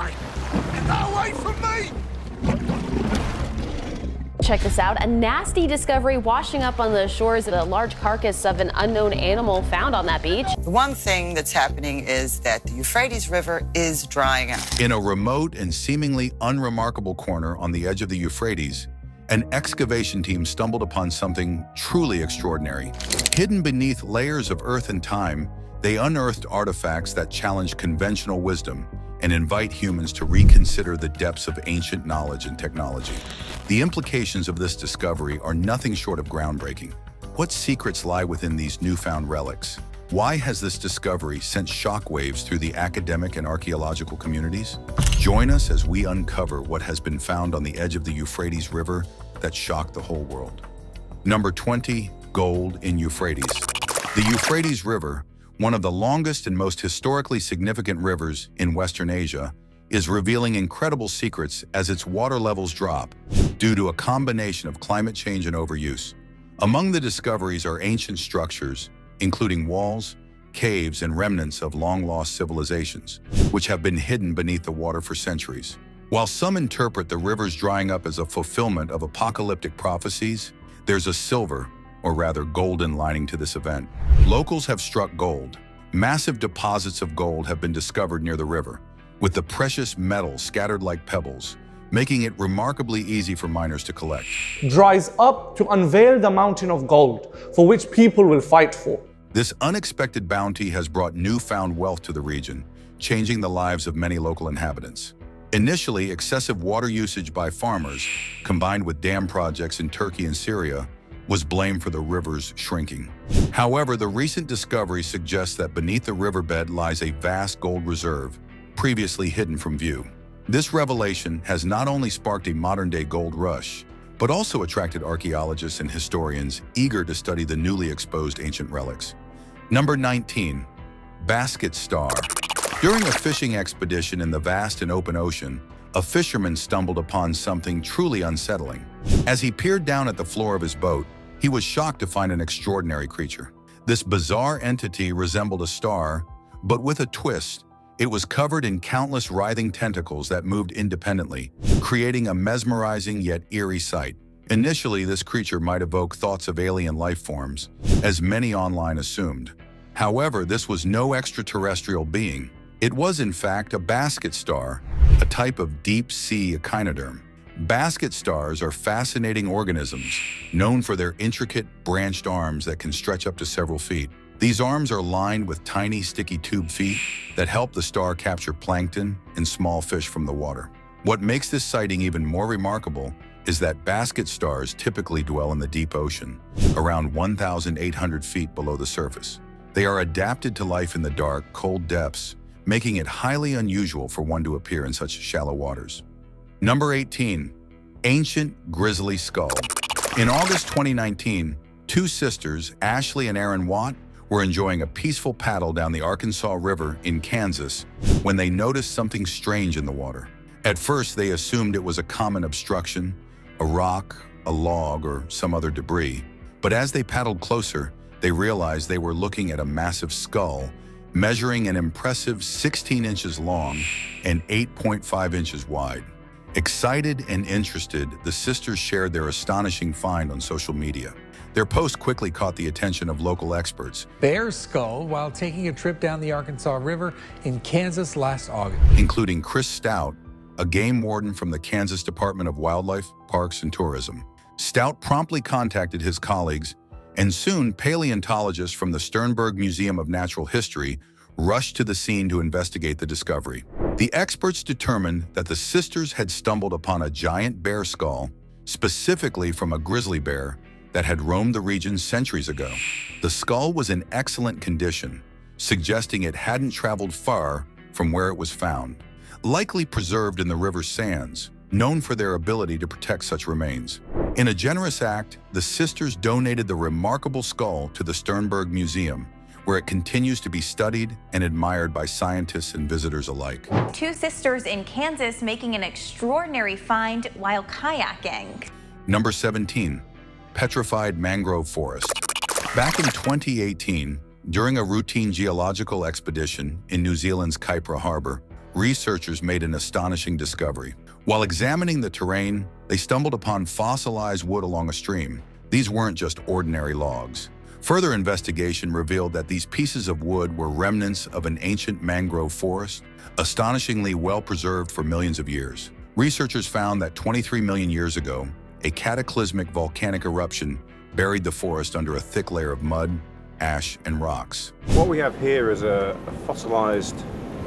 away! Get that away from me! Check this out. A nasty discovery washing up on the shores of a large carcass of an unknown animal found on that beach. The one thing that's happening is that the Euphrates River is drying out. In a remote and seemingly unremarkable corner on the edge of the Euphrates, an excavation team stumbled upon something truly extraordinary. Hidden beneath layers of earth and time, they unearthed artifacts that challenge conventional wisdom and invite humans to reconsider the depths of ancient knowledge and technology. The implications of this discovery are nothing short of groundbreaking. What secrets lie within these newfound relics? Why has this discovery sent shockwaves through the academic and archaeological communities? Join us as we uncover what has been found on the edge of the Euphrates River that shocked the whole world. Number 20, gold in Euphrates. The Euphrates River, one of the longest and most historically significant rivers in Western Asia, is revealing incredible secrets as its water levels drop due to a combination of climate change and overuse. Among the discoveries are ancient structures, including walls, caves, and remnants of long-lost civilizations, which have been hidden beneath the water for centuries. While some interpret the river's drying up as a fulfillment of apocalyptic prophecies, there's a silver, or rather golden lining to this event. Locals have struck gold. Massive deposits of gold have been discovered near the river, with the precious metal scattered like pebbles, making it remarkably easy for miners to collect. Dries up to unveil the mountain of gold, for which people will fight for. This unexpected bounty has brought newfound wealth to the region, changing the lives of many local inhabitants. Initially, excessive water usage by farmers, combined with dam projects in Turkey and Syria, was blamed for the river's shrinking. However, the recent discovery suggests that beneath the riverbed lies a vast gold reserve, previously hidden from view. This revelation has not only sparked a modern-day gold rush, but also attracted archaeologists and historians eager to study the newly exposed ancient relics. Number 19, basket star. During a fishing expedition in the vast and open ocean, a fisherman stumbled upon something truly unsettling. As he peered down at the floor of his boat, he was shocked to find an extraordinary creature. This bizarre entity resembled a star, but with a twist. It was covered in countless writhing tentacles that moved independently, creating a mesmerizing yet eerie sight. Initially, this creature might evoke thoughts of alien life forms, as many online assumed. However, this was no extraterrestrial being. It was, in fact, a basket star, a type of deep-sea echinoderm. Basket stars are fascinating organisms, known for their intricate, branched arms that can stretch up to several feet. These arms are lined with tiny, sticky tube feet that help the star capture plankton and small fish from the water. What makes this sighting even more remarkable is that basket stars typically dwell in the deep ocean, around 1,800 feet below the surface. They are adapted to life in the dark, cold depths, making it highly unusual for one to appear in such shallow waters. Number 18, ancient grizzly skull. In August 2019, two sisters, Ashley and Erin Watt, were enjoying a peaceful paddle down the Arkansas River in Kansas when they noticed something strange in the water. At first, they assumed it was a common obstruction, a rock, a log, or some other debris. But as they paddled closer, they realized they were looking at a massive skull measuring an impressive 16 inches long and 8.5 inches wide. Excited and interested, the sisters shared their astonishing find on social media. Their post quickly caught the attention of local experts. Bear skull while taking a trip down the Arkansas River in Kansas last August. Including Chris Stout, a game warden from the Kansas Department of Wildlife, Parks, and Tourism. Stout promptly contacted his colleagues, and soon paleontologists from the Sternberg Museum of Natural History rushed to the scene to investigate the discovery. The experts determined that the sisters had stumbled upon a giant bear skull, specifically from a grizzly bear that had roamed the region centuries ago. The skull was in excellent condition, suggesting it hadn't traveled far from where it was found, likely preserved in the river's sands, known for their ability to protect such remains. In a generous act, the sisters donated the remarkable skull to the Sternberg Museum, where it continues to be studied and admired by scientists and visitors alike. Two sisters in Kansas making an extraordinary find while kayaking. Number 17, Petrified Mangrove Forest. Back in 2018, during a routine geological expedition in New Zealand's Kaipara Harbor, researchers made an astonishing discovery. While examining the terrain, they stumbled upon fossilized wood along a stream. These weren't just ordinary logs. Further investigation revealed that these pieces of wood were remnants of an ancient mangrove forest, astonishingly well preserved for millions of years. Researchers found that 23 million years ago, a cataclysmic volcanic eruption buried the forest under a thick layer of mud, ash, and rocks. What we have here is a fossilized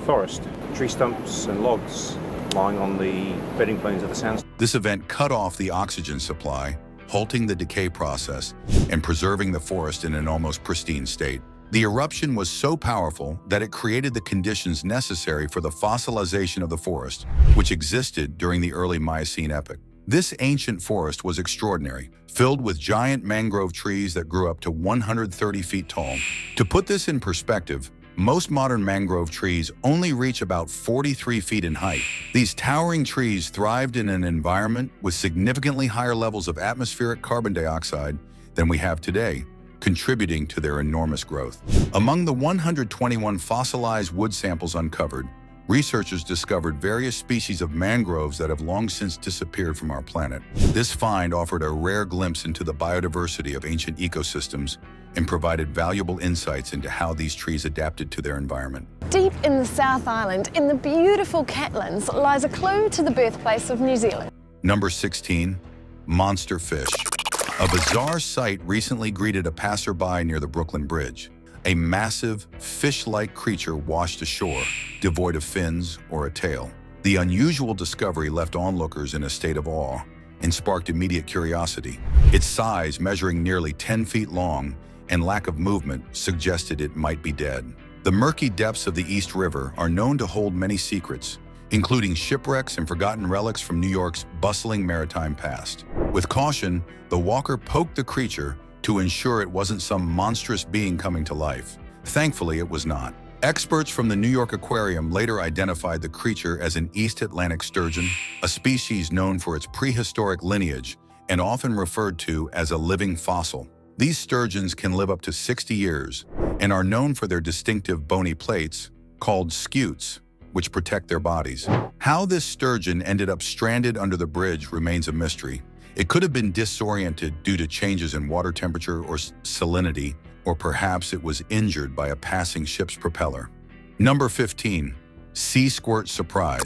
forest, tree stumps and logs lying on the bedding planes of the sandstone. This event cut off the oxygen supply, halting the decay process and preserving the forest in an almost pristine state. The eruption was so powerful that it created the conditions necessary for the fossilization of the forest, which existed during the early Miocene epoch. This ancient forest was extraordinary, filled with giant mangrove trees that grew up to 130 feet tall. To put this in perspective, most modern mangrove trees only reach about 43 feet in height. These towering trees thrived in an environment with significantly higher levels of atmospheric carbon dioxide than we have today, contributing to their enormous growth. Among the 121 fossilized wood samples uncovered, researchers discovered various species of mangroves that have long since disappeared from our planet. This find offered a rare glimpse into the biodiversity of ancient ecosystems and provided valuable insights into how these trees adapted to their environment. Deep in the South Island, in the beautiful Catlins, lies a clue to the birthplace of New Zealand. Number 16, monster fish. A bizarre sight recently greeted a passerby near the Brooklyn Bridge. A massive, fish-like creature washed ashore, devoid of fins or a tail. The unusual discovery left onlookers in a state of awe and sparked immediate curiosity. Its size, measuring nearly 10 feet long, and lack of movement suggested it might be dead. The murky depths of the East River are known to hold many secrets, including shipwrecks and forgotten relics from New York's bustling maritime past. With caution, the walker poked the creature to ensure it wasn't some monstrous being coming to life. Thankfully, it was not. Experts from the New York Aquarium later identified the creature as an East Atlantic sturgeon, a species known for its prehistoric lineage and often referred to as a living fossil. These sturgeons can live up to 60 years and are known for their distinctive bony plates, called scutes, which protect their bodies. How this sturgeon ended up stranded under the bridge remains a mystery. It could have been disoriented due to changes in water temperature or salinity, or perhaps it was injured by a passing ship's propeller. Number 15, Squirt Surprise.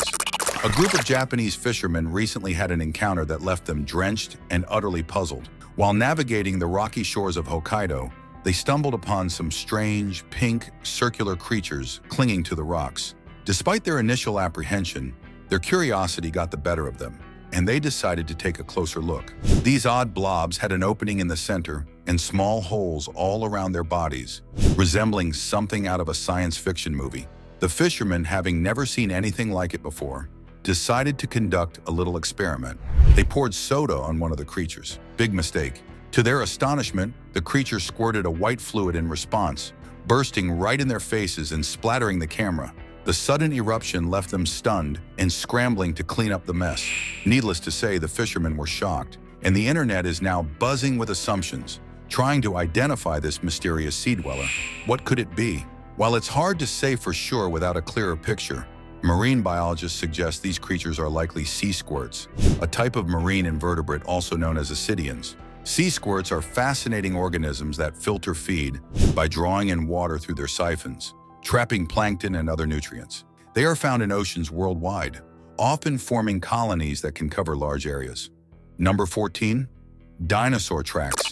A group of Japanese fishermen recently had an encounter that left them drenched and utterly puzzled. While navigating the rocky shores of Hokkaido, they stumbled upon some strange, pink, circular creatures clinging to the rocks. Despite their initial apprehension, their curiosity got the better of them, and they decided to take a closer look. These odd blobs had an opening in the center and small holes all around their bodies, resembling something out of a science fiction movie. The fishermen, having never seen anything like it before, decided to conduct a little experiment. They poured soda on one of the creatures. Big mistake. To their astonishment, the creature squirted a white fluid in response, bursting right in their faces and splattering the camera. The sudden eruption left them stunned and scrambling to clean up the mess. Needless to say, the fishermen were shocked, and the internet is now buzzing with assumptions, trying to identify this mysterious sea dweller. What could it be? While it's hard to say for sure without a clearer picture, marine biologists suggest these creatures are likely sea squirts, a type of marine invertebrate also known as ascidians. Sea squirts are fascinating organisms that filter feed by drawing in water through their siphons, trapping plankton and other nutrients. They are found in oceans worldwide, often forming colonies that can cover large areas. Number 14, Dinosaur Tracks.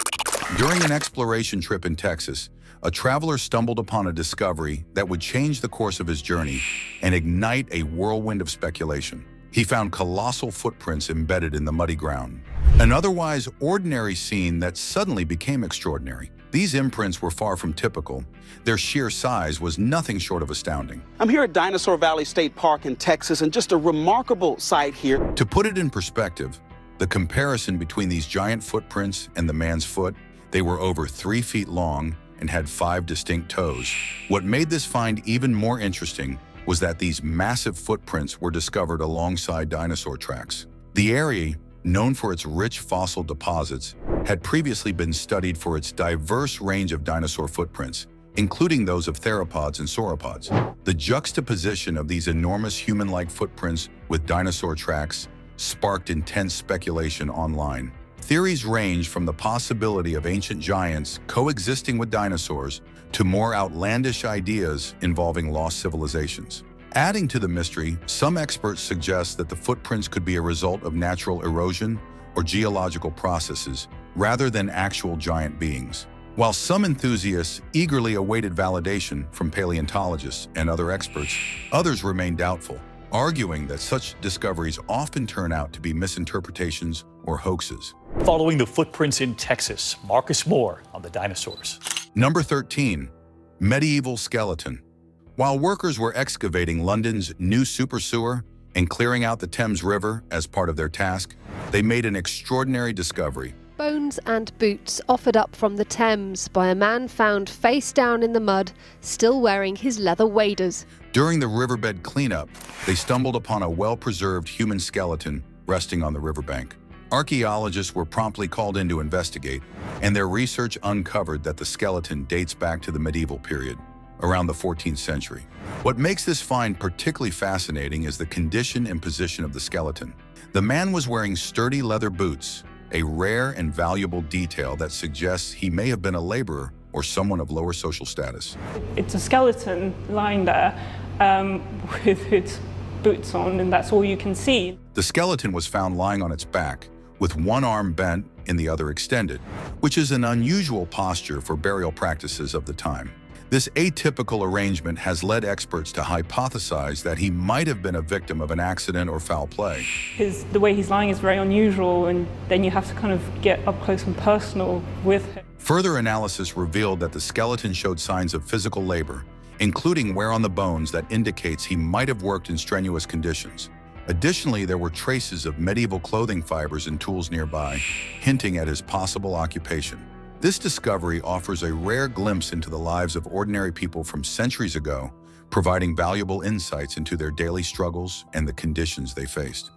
During an exploration trip in Texas, a traveler stumbled upon a discovery that would change the course of his journey and ignite a whirlwind of speculation. He found colossal footprints embedded in the muddy ground, an otherwise ordinary scene that suddenly became extraordinary. These imprints were far from typical. Their sheer size was nothing short of astounding. I'm here at Dinosaur Valley State Park in Texas, and just a remarkable sight here. To put it in perspective, the comparison between these giant footprints and the man's foot, they were over 3 feet long and had 5 distinct toes. What made this find even more interesting was that these massive footprints were discovered alongside dinosaur tracks. The area, known for its rich fossil deposits, had previously been studied for its diverse range of dinosaur footprints, including those of theropods and sauropods. The juxtaposition of these enormous human-like footprints with dinosaur tracks sparked intense speculation online. Theories range from the possibility of ancient giants coexisting with dinosaurs to more outlandish ideas involving lost civilizations. Adding to the mystery, some experts suggest that the footprints could be a result of natural erosion or geological processes rather than actual giant beings. While some enthusiasts eagerly awaited validation from paleontologists and other experts, others remain doubtful, arguing that such discoveries often turn out to be misinterpretations or hoaxes. Following the footprints in Texas, Marcus Moore on the dinosaurs. Number 13. Medieval skeleton. While workers were excavating London's new super sewer and clearing out the Thames River as part of their task, they made an extraordinary discovery. Bones and boots offered up from the Thames by a man found face down in the mud, still wearing his leather waders. During the riverbed cleanup, they stumbled upon a well-preserved human skeleton resting on the riverbank. Archaeologists were promptly called in to investigate, and their research uncovered that the skeleton dates back to the medieval period, around the 14th century. What makes this find particularly fascinating is the condition and position of the skeleton. The man was wearing sturdy leather boots, a rare and valuable detail that suggests he may have been a laborer or someone of lower social status. It's a skeleton lying there with its boots on, and that's all you can see. The skeleton was found lying on its back, with one arm bent and the other extended, which is an unusual posture for burial practices of the time. This atypical arrangement has led experts to hypothesize that he might have been a victim of an accident or foul play. The way he's lying is very unusual, and then you have to kind of get up close and personal with him. Further analysis revealed that the skeleton showed signs of physical labor, including wear on the bones that indicates he might have worked in strenuous conditions. Additionally, there were traces of medieval clothing fibers and tools nearby, hinting at his possible occupation. This discovery offers a rare glimpse into the lives of ordinary people from centuries ago, providing valuable insights into their daily struggles and the conditions they faced.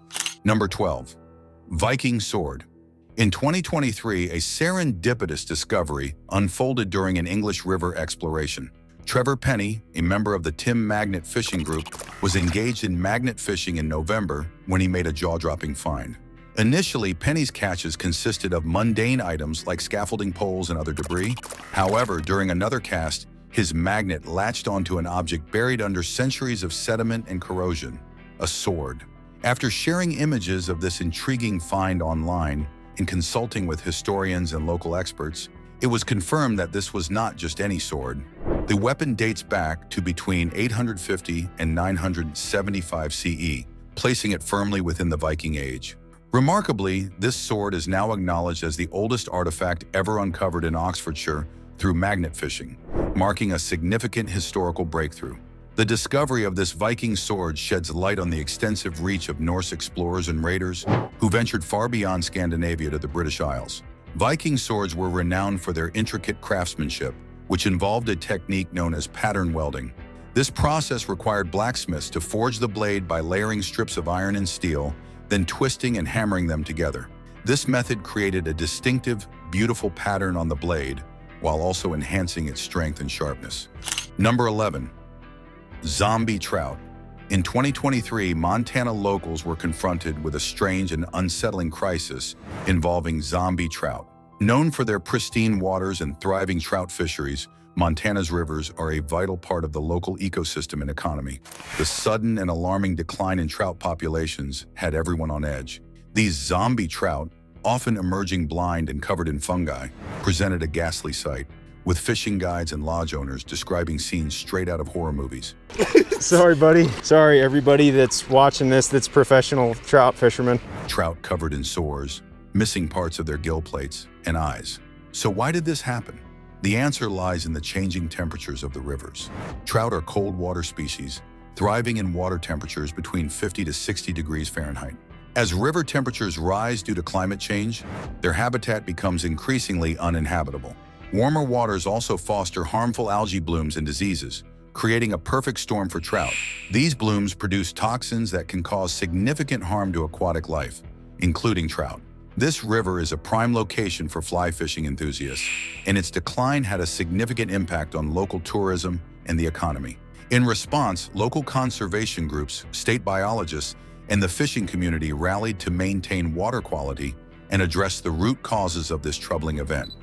Number 12. Viking Sword. In 2023, a serendipitous discovery unfolded during an English river exploration. Trevor Penny, a member of the Tim Magnet Fishing Group, was engaged in magnet fishing in November when he made a jaw-dropping find. Initially, Penny's catches consisted of mundane items like scaffolding poles and other debris. However, during another cast, his magnet latched onto an object buried under centuries of sediment and corrosion, a sword. After sharing images of this intriguing find online and consulting with historians and local experts, it was confirmed that this was not just any sword. The weapon dates back to between 850 and 975 CE, placing it firmly within the Viking Age. Remarkably, this sword is now acknowledged as the oldest artifact ever uncovered in Oxfordshire through magnet fishing, marking a significant historical breakthrough. The discovery of this Viking sword sheds light on the extensive reach of Norse explorers and raiders who ventured far beyond Scandinavia to the British Isles. Viking swords were renowned for their intricate craftsmanship, which involved a technique known as pattern welding. This process required blacksmiths to forge the blade by layering strips of iron and steel, then twisting and hammering them together. This method created a distinctive, beautiful pattern on the blade, while also enhancing its strength and sharpness. Number 11. Zombie trout. In 2023, Montana locals were confronted with a strange and unsettling crisis involving zombie trout. Known for their pristine waters and thriving trout fisheries, Montana's rivers are a vital part of the local ecosystem and economy. The sudden and alarming decline in trout populations had everyone on edge. These zombie trout, often emerging blind and covered in fungi, presented a ghastly sight, with fishing guides and lodge owners describing scenes straight out of horror movies. Sorry, buddy. Sorry, everybody that's watching this that's professional trout fishermen. Trout covered in sores, missing parts of their gill plates and eyes. So why did this happen? The answer lies in the changing temperatures of the rivers. Trout are cold water species, thriving in water temperatures between 50 to 60 degrees Fahrenheit. As river temperatures rise due to climate change, their habitat becomes increasingly uninhabitable. Warmer waters also foster harmful algae blooms and diseases, creating a perfect storm for trout. These blooms produce toxins that can cause significant harm to aquatic life, including trout. This river is a prime location for fly fishing enthusiasts, and its decline had a significant impact on local tourism and the economy. In response, local conservation groups, state biologists, and the fishing community rallied to maintain water quality and address the root causes of this troubling event.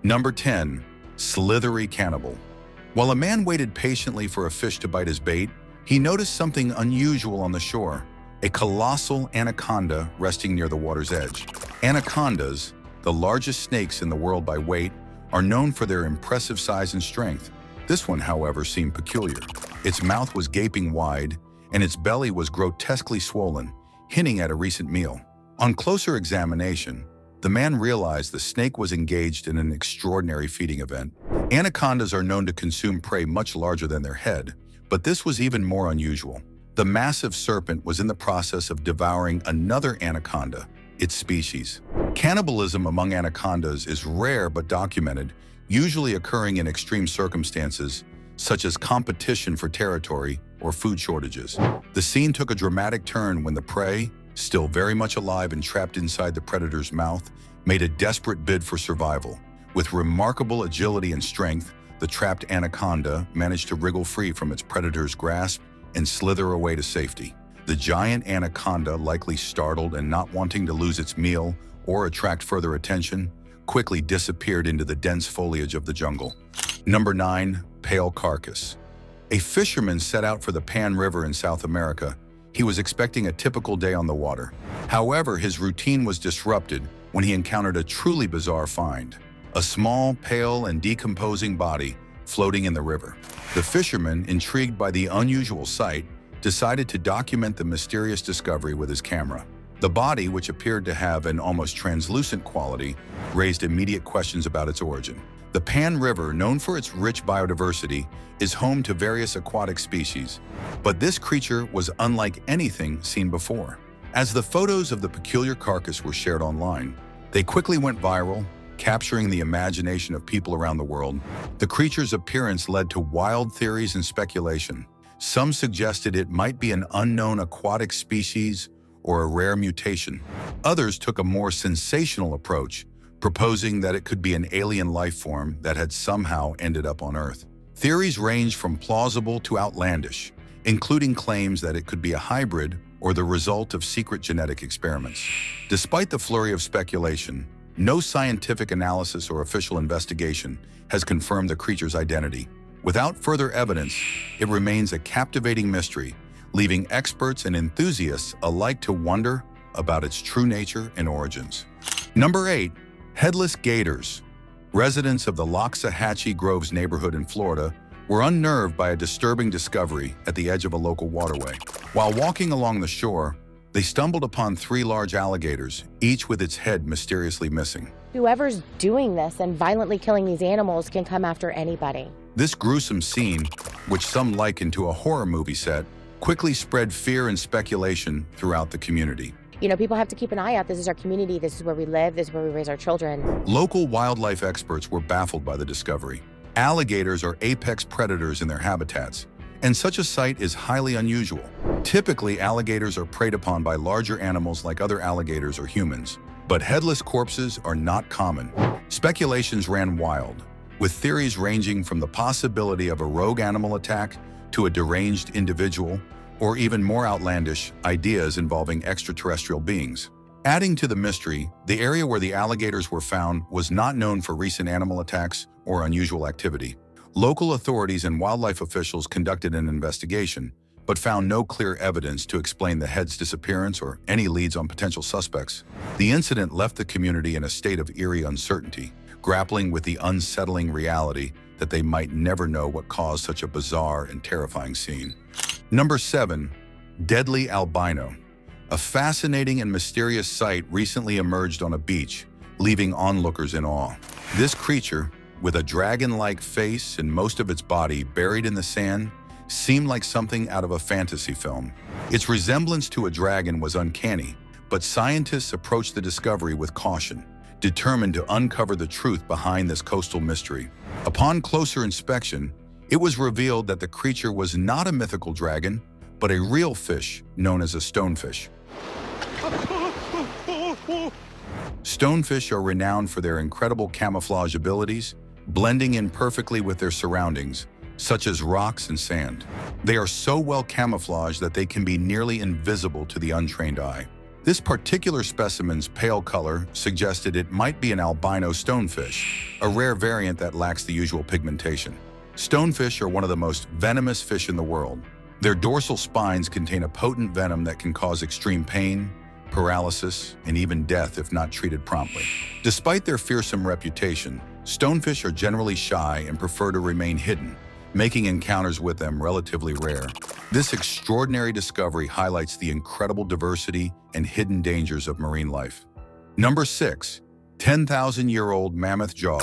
Number 10. Slithery cannibal. While a man waited patiently for a fish to bite his bait, he noticed something unusual on the shore. A colossal anaconda resting near the water's edge. Anacondas, the largest snakes in the world by weight, are known for their impressive size and strength. This one, however, seemed peculiar. Its mouth was gaping wide, and its belly was grotesquely swollen, hinting at a recent meal. On closer examination, the man realized the snake was engaged in an extraordinary feeding event. Anacondas are known to consume prey much larger than their head, but this was even more unusual. The massive serpent was in the process of devouring another anaconda, its species. Cannibalism among anacondas is rare but documented, usually occurring in extreme circumstances, such as competition for territory or food shortages. The scene took a dramatic turn when the prey, still very much alive and trapped inside the predator's mouth, made a desperate bid for survival. With remarkable agility and strength, the trapped anaconda managed to wriggle free from its predator's grasp and slither away to safety. The giant anaconda, likely startled and not wanting to lose its meal or attract further attention, quickly disappeared into the dense foliage of the jungle. Number 9. Pale carcass. A fisherman set out for the Pan River in South America. He was expecting a typical day on the water. However, his routine was disrupted when he encountered a truly bizarre find. A small, pale, and decomposing body floating in the river. The fisherman, intrigued by the unusual sight, decided to document the mysterious discovery with his camera. The body, which appeared to have an almost translucent quality, raised immediate questions about its origin. The Pan River, known for its rich biodiversity, is home to various aquatic species, but this creature was unlike anything seen before. As the photos of the peculiar carcass were shared online, they quickly went viral, capturing the imagination of people around the world. The creature's appearance led to wild theories and speculation. Some suggested it might be an unknown aquatic species or a rare mutation. Others took a more sensational approach, proposing that it could be an alien life form that had somehow ended up on Earth. Theories ranged from plausible to outlandish, including claims that it could be a hybrid or the result of secret genetic experiments. Despite the flurry of speculation, no scientific analysis or official investigation has confirmed the creature's identity. Without further evidence, it remains a captivating mystery, leaving experts and enthusiasts alike to wonder about its true nature and origins. Number 8. Headless gators. Residents of the Loxahatchee Groves neighborhood in Florida were unnerved by a disturbing discovery at the edge of a local waterway. While walking along the shore, they stumbled upon 3 large alligators, each with its head mysteriously missing. Whoever's doing this and violently killing these animals can come after anybody. This gruesome scene, which some liken to a horror movie set, quickly spread fear and speculation throughout the community. You know, people have to keep an eye out. This is our community. This is where we live. This is where we raise our children. Local wildlife experts were baffled by the discovery. Alligators are apex predators in their habitats, and such a sight is highly unusual. Typically, alligators are preyed upon by larger animals like other alligators or humans, but headless corpses are not common. Speculations ran wild, with theories ranging from the possibility of a rogue animal attack to a deranged individual, or even more outlandish ideas involving extraterrestrial beings. Adding to the mystery, the area where the alligators were found was not known for recent animal attacks or unusual activity. Local authorities and wildlife officials conducted an investigation, but found no clear evidence to explain the head's disappearance or any leads on potential suspects. The incident left the community in a state of eerie uncertainty, grappling with the unsettling reality that they might never know what caused such a bizarre and terrifying scene. Number 7. Deadly albino. A fascinating and mysterious sight recently emerged on a beach, leaving onlookers in awe. This creature, with a dragon-like face and most of its body buried in the sand, seemed like something out of a fantasy film. Its resemblance to a dragon was uncanny, but scientists approached the discovery with caution, determined to uncover the truth behind this coastal mystery. Upon closer inspection, it was revealed that the creature was not a mythical dragon, but a real fish known as a stonefish. Stonefish are renowned for their incredible camouflage abilities, blending in perfectly with their surroundings, such as rocks and sand. They are so well camouflaged that they can be nearly invisible to the untrained eye. This particular specimen's pale color suggested it might be an albino stonefish, a rare variant that lacks the usual pigmentation. Stonefish are one of the most venomous fish in the world. Their dorsal spines contain a potent venom that can cause extreme pain, paralysis, and even death if not treated promptly. Despite their fearsome reputation, stonefish are generally shy and prefer to remain hidden, making encounters with them relatively rare. This extraordinary discovery highlights the incredible diversity and hidden dangers of marine life. Number 6. 10,000-year-old mammoth jaw.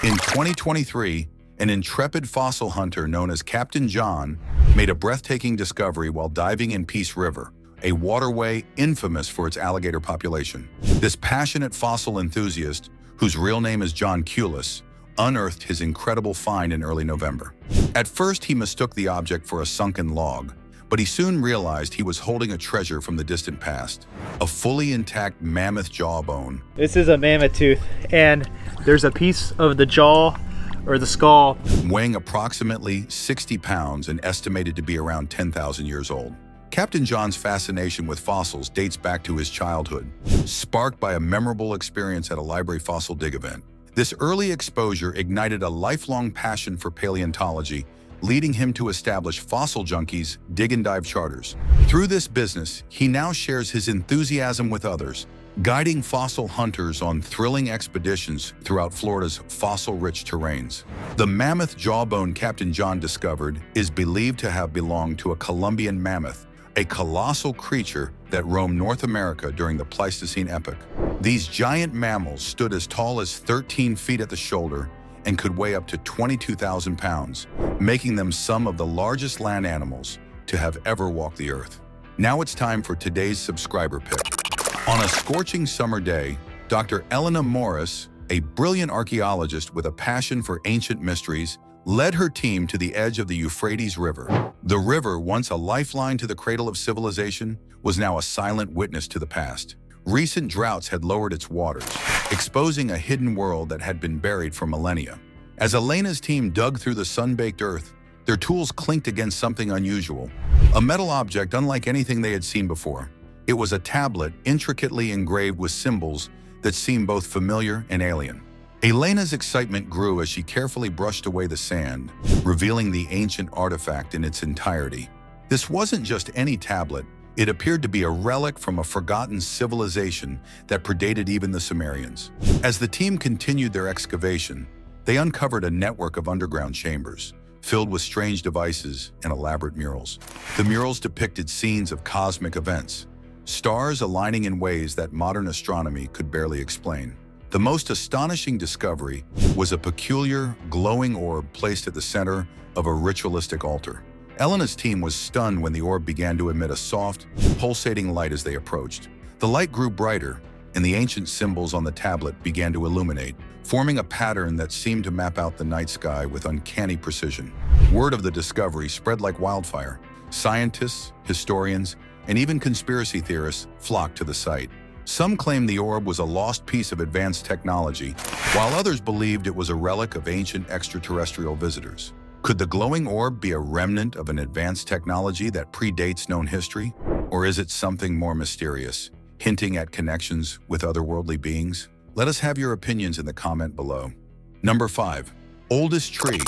In 2023, an intrepid fossil hunter known as Captain John made a breathtaking discovery while diving in Peace River, a waterway infamous for its alligator population. This passionate fossil enthusiast, whose real name is John Culis, unearthed his incredible find in early November. At first, he mistook the object for a sunken log, but he soon realized he was holding a treasure from the distant past, a fully intact mammoth jawbone. This is a mammoth tooth, and there's a piece of the jaw or the skull weighing approximately 60 pounds and estimated to be around 10,000 years old. Captain John's fascination with fossils dates back to his childhood, sparked by a memorable experience at a library fossil dig event. This early exposure ignited a lifelong passion for paleontology, leading him to establish Fossil Junkies dig and dive charters. Through this business, he now shares his enthusiasm with others, guiding fossil hunters on thrilling expeditions throughout Florida's fossil-rich terrains. The mammoth jawbone Captain John discovered is believed to have belonged to a Columbian mammoth, a colossal creature that roamed North America during the Pleistocene epoch. These giant mammals stood as tall as 13 feet at the shoulder and could weigh up to 22,000 pounds, making them some of the largest land animals to have ever walked the earth. Now it's time for today's subscriber pick. On a scorching summer day, Dr. Elena Morris, a brilliant archaeologist with a passion for ancient mysteries, led her team to the edge of the Euphrates River. The river, once a lifeline to the cradle of civilization, was now a silent witness to the past. Recent droughts had lowered its waters, exposing a hidden world that had been buried for millennia. As Elena's team dug through the sun-baked earth, their tools clinked against something unusual, a metal object unlike anything they had seen before. It was a tablet intricately engraved with symbols that seemed both familiar and alien. Elena's excitement grew as she carefully brushed away the sand, revealing the ancient artifact in its entirety. This wasn't just any tablet. It appeared to be a relic from a forgotten civilization that predated even the Sumerians. As the team continued their excavation, they uncovered a network of underground chambers, filled with strange devices and elaborate murals. The murals depicted scenes of cosmic events, stars aligning in ways that modern astronomy could barely explain. The most astonishing discovery was a peculiar, glowing orb placed at the center of a ritualistic altar. Elena's team was stunned when the orb began to emit a soft, pulsating light as they approached. The light grew brighter, and the ancient symbols on the tablet began to illuminate, forming a pattern that seemed to map out the night sky with uncanny precision. Word of the discovery spread like wildfire. Scientists, historians, and even conspiracy theorists flocked to the site. Some claimed the orb was a lost piece of advanced technology, while others believed it was a relic of ancient extraterrestrial visitors. Could the glowing orb be a remnant of an advanced technology that predates known history? Or is it something more mysterious, hinting at connections with otherworldly beings? Let us have your opinions in the comment below. Number 5. Oldest tree.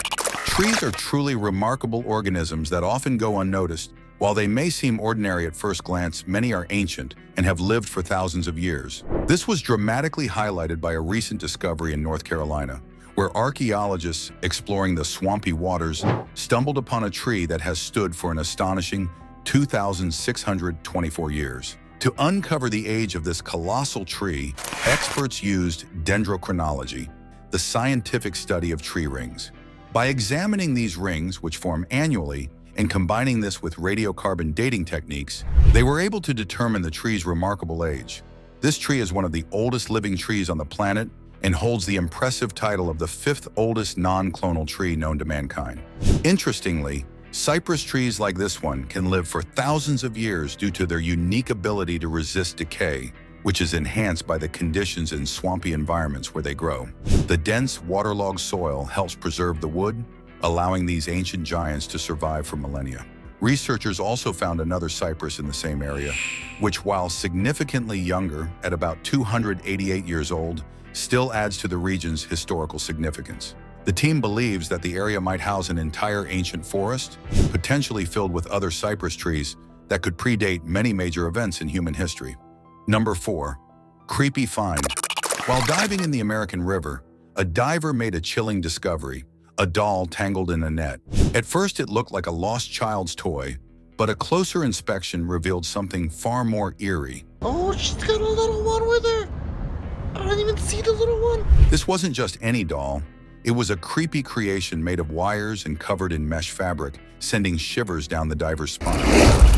Trees are truly remarkable organisms that often go unnoticed. While they may seem ordinary at first glance, many are ancient and have lived for thousands of years. This was dramatically highlighted by a recent discovery in North Carolina, where archaeologists exploring the swampy waters stumbled upon a tree that has stood for an astonishing 2,624 years. To uncover the age of this colossal tree, experts used dendrochronology, the scientific study of tree rings. By examining these rings, which form annually, and combining this with radiocarbon dating techniques, they were able to determine the tree's remarkable age. This tree is one of the oldest living trees on the planet and holds the impressive title of the 5th oldest non-clonal tree known to mankind. Interestingly, cypress trees like this one can live for thousands of years due to their unique ability to resist decay, which is enhanced by the conditions in swampy environments where they grow. The dense, waterlogged soil helps preserve the wood, allowing these ancient giants to survive for millennia. Researchers also found another cypress in the same area, which, while significantly younger at about 288 years old, still adds to the region's historical significance. The team believes that the area might house an entire ancient forest, potentially filled with other cypress trees that could predate many major events in human history. Number 4. Creepy find. While diving in the American River, a diver made a chilling discovery: a doll tangled in a net. At first, it looked like a lost child's toy, but a closer inspection revealed something far more eerie. Oh, she's got a little one with her. I don't even see the little one. This wasn't just any doll. It was a creepy creation made of wires and covered in mesh fabric, sending shivers down the diver's spine.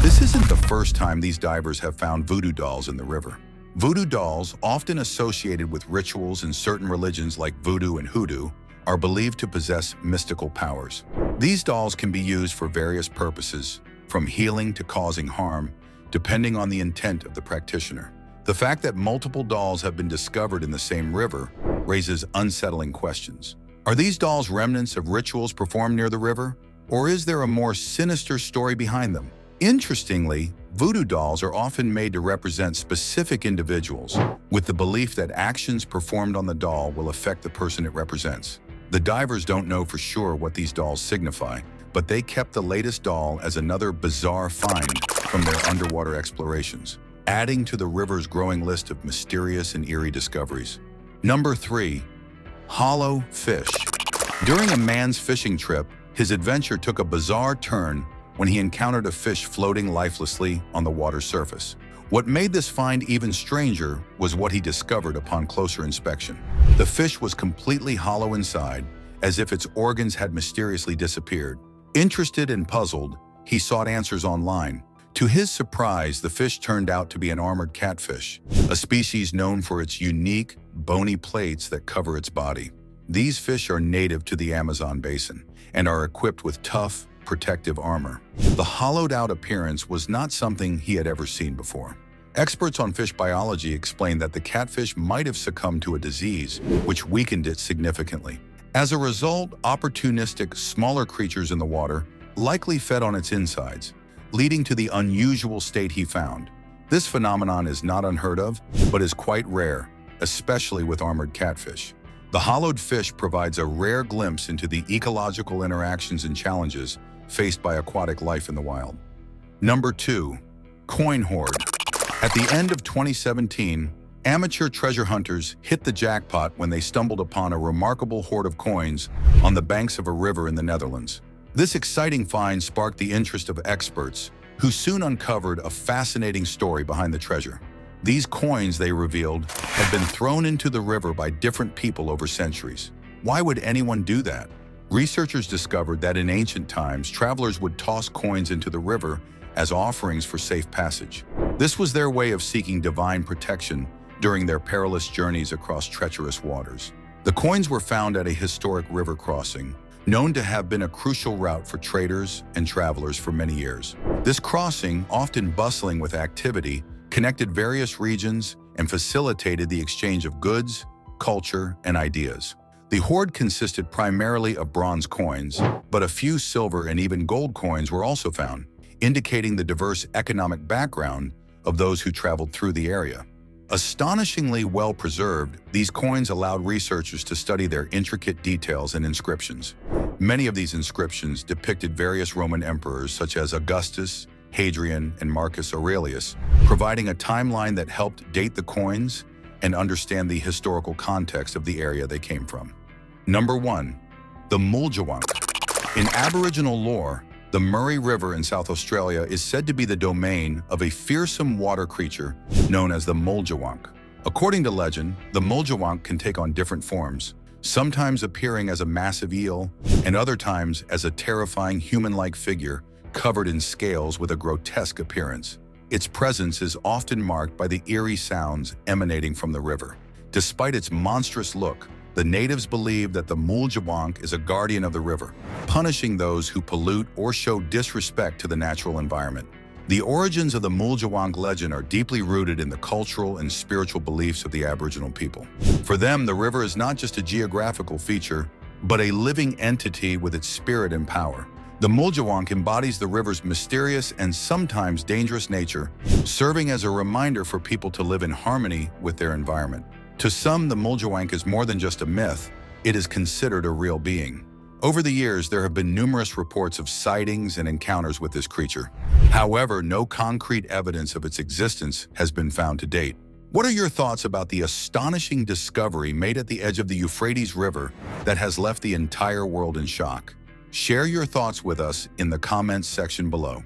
This isn't the first time these divers have found voodoo dolls in the river. Voodoo dolls, often associated with rituals in certain religions like voodoo and hoodoo, are believed to possess mystical powers. These dolls can be used for various purposes, from healing to causing harm, depending on the intent of the practitioner. The fact that multiple dolls have been discovered in the same river raises unsettling questions. Are these dolls remnants of rituals performed near the river, or is there a more sinister story behind them? Interestingly, voodoo dolls are often made to represent specific individuals, with the belief that actions performed on the doll will affect the person it represents. The divers don't know for sure what these dolls signify, but they kept the latest doll as another bizarre find from their underwater explorations, adding to the river's growing list of mysterious and eerie discoveries. Number 3. Hollow fish. During a man's fishing trip, his adventure took a bizarre turn when he encountered a fish floating lifelessly on the water's surface. What made this find even stranger was what he discovered upon closer inspection. The fish was completely hollow inside, as if its organs had mysteriously disappeared. Interested and puzzled, he sought answers online. To his surprise, the fish turned out to be an armored catfish, a species known for its unique, bony plates that cover its body. These fish are native to the Amazon basin and are equipped with tough, protective armor. The hollowed-out appearance was not something he had ever seen before. Experts on fish biology explained that the catfish might have succumbed to a disease, which weakened it significantly. As a result, opportunistic, smaller creatures in the water likely fed on its insides, leading to the unusual state he found. This phenomenon is not unheard of, but is quite rare, especially with armored catfish. The hollowed fish provides a rare glimpse into the ecological interactions and challenges faced by aquatic life in the wild. Number 2. Coin hoard. At the end of 2017, amateur treasure hunters hit the jackpot when they stumbled upon a remarkable hoard of coins on the banks of a river in the Netherlands. This exciting find sparked the interest of experts, who soon uncovered a fascinating story behind the treasure. These coins, they revealed, had been thrown into the river by different people over centuries. Why would anyone do that? Researchers discovered that in ancient times, travelers would toss coins into the river as offerings for safe passage. This was their way of seeking divine protection during their perilous journeys across treacherous waters. The coins were found at a historic river crossing, known to have been a crucial route for traders and travelers for many years. This crossing, often bustling with activity, connected various regions and facilitated the exchange of goods, culture, and ideas. The hoard consisted primarily of bronze coins, but a few silver and even gold coins were also found, indicating the diverse economic background of those who traveled through the area. Astonishingly well preserved, these coins allowed researchers to study their intricate details and inscriptions. Many of these inscriptions depicted various Roman emperors such as Augustus, Hadrian, and Marcus Aurelius, providing a timeline that helped date the coins and understand the historical context of the area they came from. Number 1. The Mulank. In Aboriginal lore, the Murray River in South Australia is said to be the domain of a fearsome water creature known as the Mulank. According to legend, the Mulank can take on different forms, sometimes appearing as a massive eel and other times as a terrifying human-like figure covered in scales with a grotesque appearance. Its presence is often marked by the eerie sounds emanating from the river. Despite its monstrous look, the natives believe that the Mulank is a guardian of the river, punishing those who pollute or show disrespect to the natural environment. The origins of the Mulank legend are deeply rooted in the cultural and spiritual beliefs of the Aboriginal people. For them, the river is not just a geographical feature, but a living entity with its spirit and power. The Mulank embodies the river's mysterious and sometimes dangerous nature, serving as a reminder for people to live in harmony with their environment. To some, the Mulank is more than just a myth, it is considered a real being. Over the years, there have been numerous reports of sightings and encounters with this creature. However, no concrete evidence of its existence has been found to date. What are your thoughts about the astonishing discovery made at the edge of the Euphrates River that has left the entire world in shock? Share your thoughts with us in the comments section below.